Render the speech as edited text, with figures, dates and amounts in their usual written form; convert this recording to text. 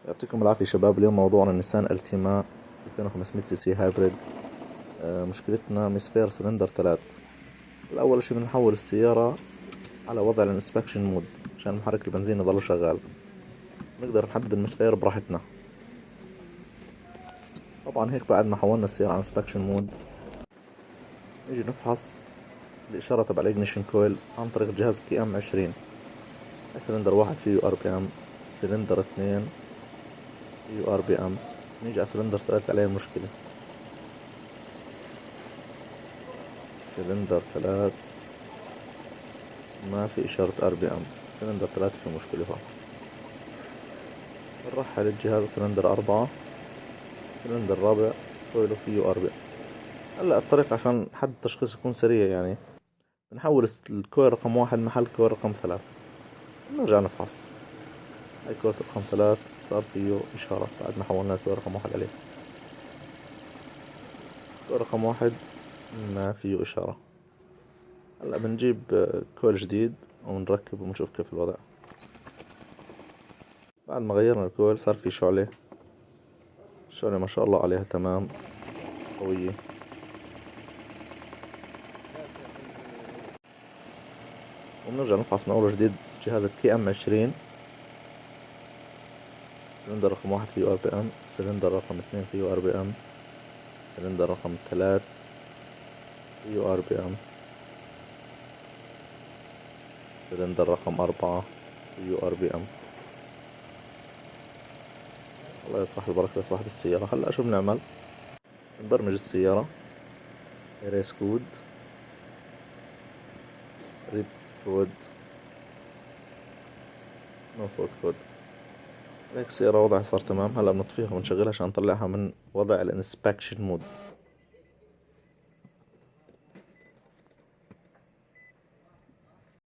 يعطيكم العافية شباب. اليوم موضوعنا نيسان التيما 2500 سي سي هايبريد. مشكلتنا مسفير سلندر 3. الأول شي بنحول السيارة على وضع الانسبكشن مود عشان محرك البنزين يضل شغال، نقدر نحدد المسفير براحتنا. طبعا هيك بعد ما حولنا السيارة على انسبكشن مود نيجي نفحص الإشارة تبع الإجنيشن كويل عن طريق جهاز كي ام 20. سلندر 1 فيه ار بي ام، سلندر 2 فيه ار بي ام، نيجي على سلندر 3 عليه المشكلة. سلندر 3 ما في إشارة ار بي ام، سلندر 3 في مشكلة فيه. بنرحل الجهاز سلندر 4، سلندر رابع كويله فيه ار بي ام. هلا الطريقة عشان حد التشخيص يكون سريع يعني بنحول الكويل رقم 1 محل كويل رقم 3، نرجع نفحص. هاي كويل رقم 3 صار فيه إشارة بعد ما حولنا الكويل رقم 1 عليه. كويل رقم 1 ما فيه إشارة. هلا بنجيب كويل جديد ونركب ونشوف كيف الوضع. بعد ما غيرنا الكويل صار في شعلة، الشعلة ما شاء الله عليها تمام قوية. وبنرجع نفحص من أول وجديد جهاز الكي ام 20. سلندر رقم 1 فيه ار بي ام، سلندر رقم 2 فيه ار بي ام، سلندر رقم 3 فيه ار بي ام، سلندر رقم 4 فيه ار بي ام. الله يطرح البركة لصاحب السيارة. هلا شو بنعمل؟ نبرمج السيارة ريس كود ريد كود نو فوت كود. هيك السيارة وضعها صار تمام. هلا بنطفيها ونشغلها عشان نطلعها من وضع الانسبكشن مود.